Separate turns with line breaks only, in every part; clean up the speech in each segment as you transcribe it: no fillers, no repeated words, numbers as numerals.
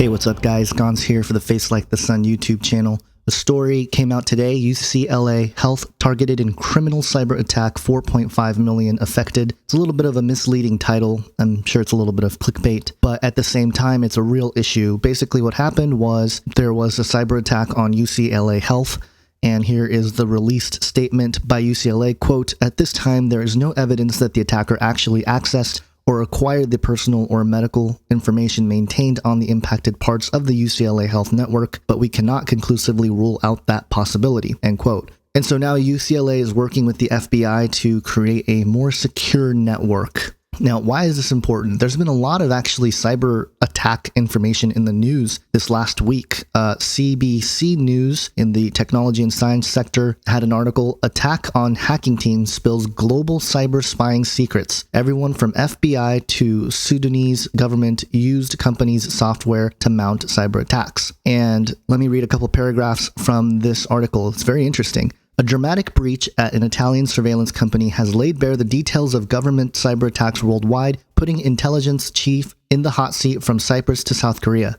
Hey, what's up guys? Gons here for the Face Like the Sun YouTube channel. The story came out today. UCLA health targeted in criminal cyber attack, 4.5 million affected. It's a little bit of a misleading title. I'm sure it's a little bit of clickbait, but at the same time, it's a real issue. Basically what happened was there was a cyber attack on UCLA health. And here is the released statement by UCLA, quote, "At this time, there is no evidence that the attacker actually accessed or acquired the personal or medical information maintained on the impacted parts of the UCLA health network, but we cannot conclusively rule out that possibility," end quote. And so now UCLA is working with the FBI to create a more secure network. Now, why is this important? There's been a lot of actually cyber attack information in the news this last week. CBC News in the technology and science sector had an article, "Attack on Hacking Team Spills Global Cyber Spying Secrets. Everyone from FBI to Sudanese government used companies' software to mount cyber attacks." And let me read a couple paragraphs from this article. It's very interesting. "A dramatic breach at an Italian surveillance company has laid bare the details of government cyber attacks worldwide, putting intelligence chief in the hot seat from Cyprus to South Korea.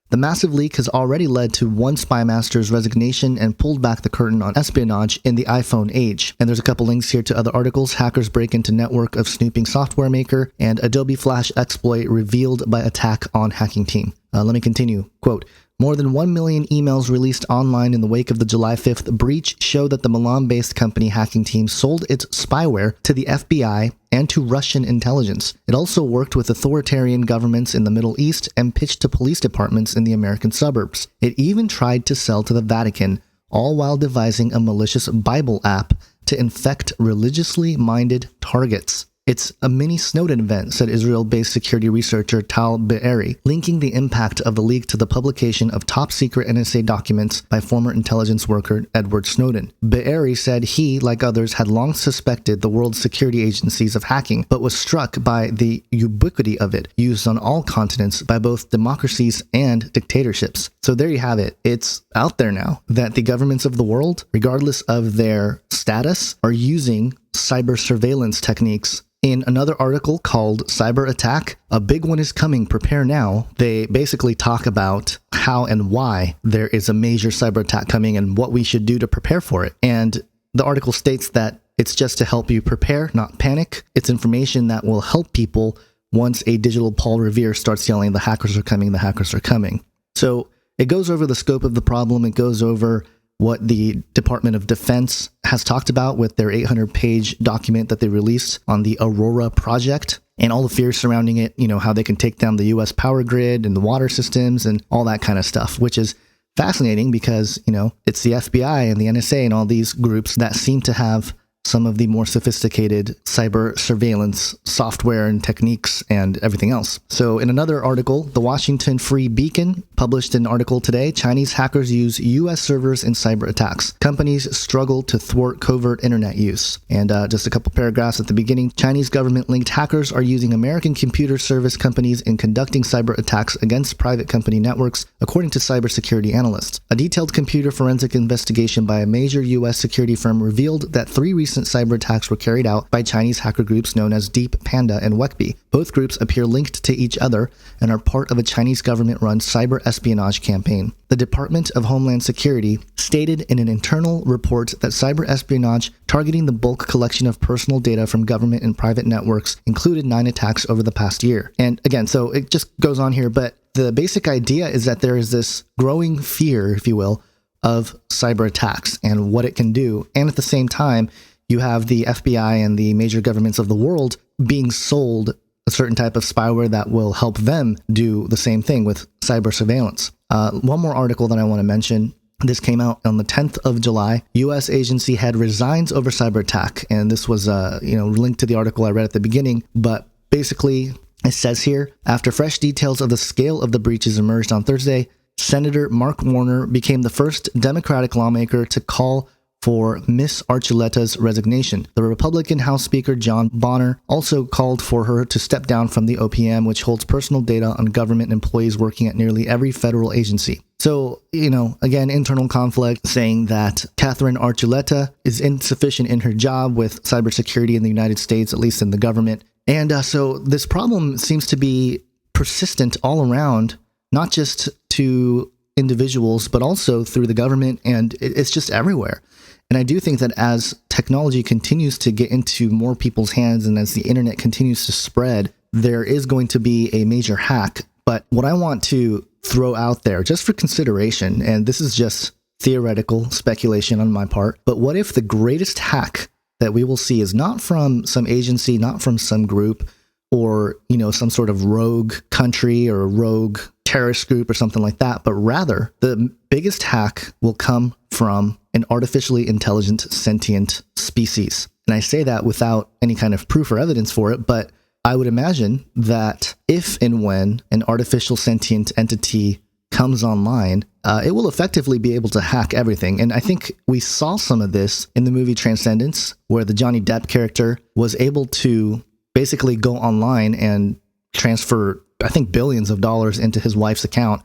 The massive leak has already led to one spy master's resignation and pulled back the curtain on espionage in the iPhone age." And there's a couple links here to other articles. "Hackers break into network of snooping software maker," and "Adobe Flash exploit revealed by attack on hacking team." Let me continue. Quote, "More than 1 million emails released online in the wake of the July 5th breach show that the Milan-based company Hacking Team sold its spyware to the FBI and to Russian intelligence. It also worked with authoritarian governments in the Middle East and pitched to police departments in the American suburbs. It even tried to sell to the Vatican, all while devising a malicious Bible app to infect religiously minded targets. It's a mini Snowden event," said Israel-based security researcher Tal Be'eri, linking the impact of the leak to the publication of top-secret NSA documents by former intelligence worker Edward Snowden. Be'eri said he, like others, had long suspected the world's security agencies of hacking, but was struck by the ubiquity of it, used on all continents by both democracies and dictatorships. So there you have it. It's out there now that the governments of the world, regardless of their status, are using cyber surveillance techniques. In another article called Cyberattack, "A Big One is Coming, Prepare Now," they basically talk about how and why there is a major cyber attack coming and what we should do to prepare for it. And the article states that it's just to help you prepare, not panic. It's information that will help people once a digital Paul Revere starts yelling, "The hackers are coming, the hackers are coming." So it goes over the scope of the problem. It goes over what the Department of Defense has talked about with their 800-page document that they released on the Aurora project and all the fears surrounding it, how they can take down the US power grid and the water systems and all that kind of stuff, which is fascinating because, it's the FBI and the NSA and all these groups that seem to have some of the more sophisticated cyber surveillance software and techniques and everything else. So in another article, the Washington Free Beacon published an article today, "Chinese hackers use US servers in cyber attacks. Companies struggle to thwart covert internet use." And just a couple paragraphs at the beginning, "Chinese government-linked hackers are using American computer service companies in conducting cyber attacks against private company networks, according to cybersecurity analysts. A detailed computer forensic investigation by a major US security firm revealed that 3 recent cyber attacks were carried out by Chinese hacker groups known as Deep Panda and Wekby. Both groups appear linked to each other and are part of a Chinese government-run cyber espionage campaign. The Department of Homeland Security stated in an internal report that cyber espionage targeting the bulk collection of personal data from government and private networks included 9 attacks over the past year." And again, so it just goes on here, but the basic idea is that there is this growing fear, if you will, of cyber attacks and what it can do. And at the same time, you have the FBI and the major governments of the world being sold a certain type of spyware that will help them do the same thing with cyber surveillance. One more article that I want to mention. This came out on the 10th of July. U.S. agency head resigns over cyber attack. And this was, linked to the article I read at the beginning. But basically, it says here, after fresh details of the scale of the breaches emerged on Thursday, Senator Mark Warner became the first Democratic lawmaker to call for Miss Archuleta's resignation. The Republican House Speaker John Bonner also called for her to step down from the OPM, which holds personal data on government employees working at nearly every federal agency. So, again, internal conflict saying that Catherine Archuleta is insufficient in her job with cybersecurity in the United States, at least in the government. And so this problem seems to be persistent all around not just to individuals, but also through the government, and it's just everywhere. And I do think that as technology continues to get into more people's hands and as the internet continues to spread, there is going to be a major hack. But what I want to throw out there just for consideration, and this is just theoretical speculation on my part, but what if the greatest hack that we will see is not from some agency, not from some group, or, some sort of rogue country or rogue terrorist group or something like that, but rather the biggest hack will come from an artificially intelligent sentient species. And I say that without any kind of proof or evidence for it, but I would imagine that if and when an artificial sentient entity comes online, it will effectively be able to hack everything. And I think we saw some of this in the movie Transcendence, where the Johnny Depp character was able to basically go online and transfer, I think, billions of dollars into his wife's account.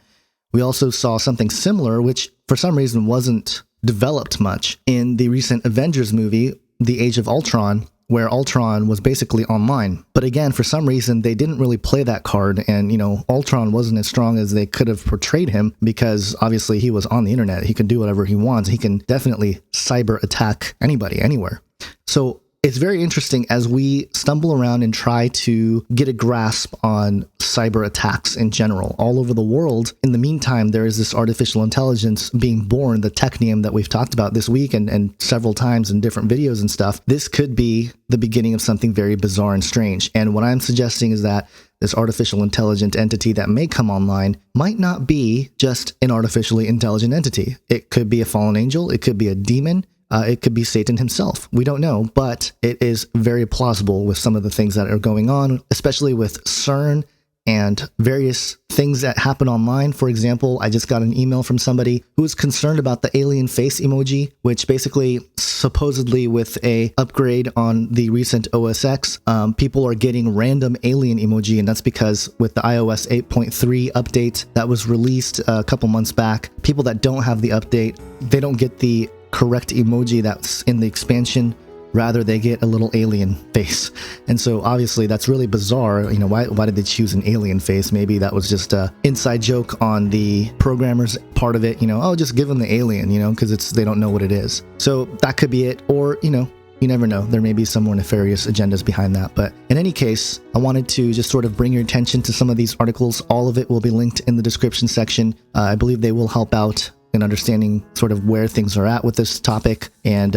We also saw something similar, which for some reason wasn't developed much, in the recent Avengers movie, The Age of Ultron, where Ultron was basically online. But again, for some reason, they didn't really play that card, and, Ultron wasn't as strong as they could have portrayed him, because obviously he was on the internet. He can do whatever he wants. He can definitely cyber attack anybody, anywhere. So it's very interesting as we stumble around and try to get a grasp on cyber attacks in general all over the world. In the meantime, there is this artificial intelligence being born, the technium that we've talked about this week and several times in different videos and stuff. This could be the beginning of something very bizarre and strange. And what I'm suggesting is that this artificial intelligent entity that may come online might not be just an artificially intelligent entity. It could be a fallen angel. It could be a demon. It could be Satan himself. We don't know, but it is very plausible with some of the things that are going on, especially with CERN and various things that happen online. For example, I just got an email from somebody who was concerned about the alien face emoji, which basically, supposedly with a upgrade on the recent OS X, people are getting random alien emoji, and that's because with the iOS 8.3 update that was released a couple months back, people that don't have the update, they don't get the correct emoji that's in the expansion. Rather, they get a little alien face. And so obviously that's really bizarre. Why did they choose an alien face? Maybe that was just a inside joke on the programmers part of it. Just give them the alien, because they don't know what it is. So that could be it. Or, you never know. There may be some more nefarious agendas behind that. But in any case, I wanted to just sort of bring your attention to some of these articles. All of it will be linked in the description section. I believe they will help out in understanding sort of where things are at with this topic, and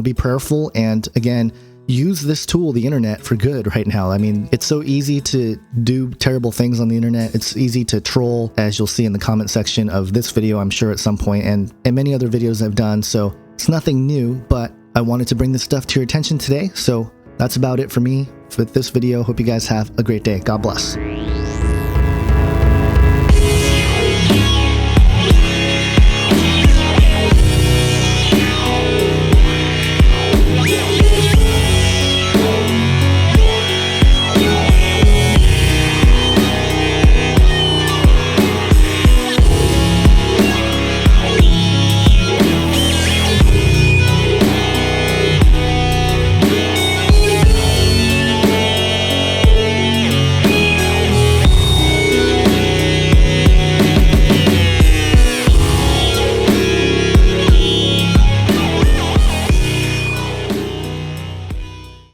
be prayerful, and again, use this tool, the internet, for good right now. I mean, it's so easy to do terrible things on the internet. It's easy to troll, as you'll see in the comment section of this video, I'm sure, at some point, and many other videos I've done. So it's nothing new, but I wanted to bring this stuff to your attention today. So that's about it for me for this video. Hope you guys have a great day. God bless.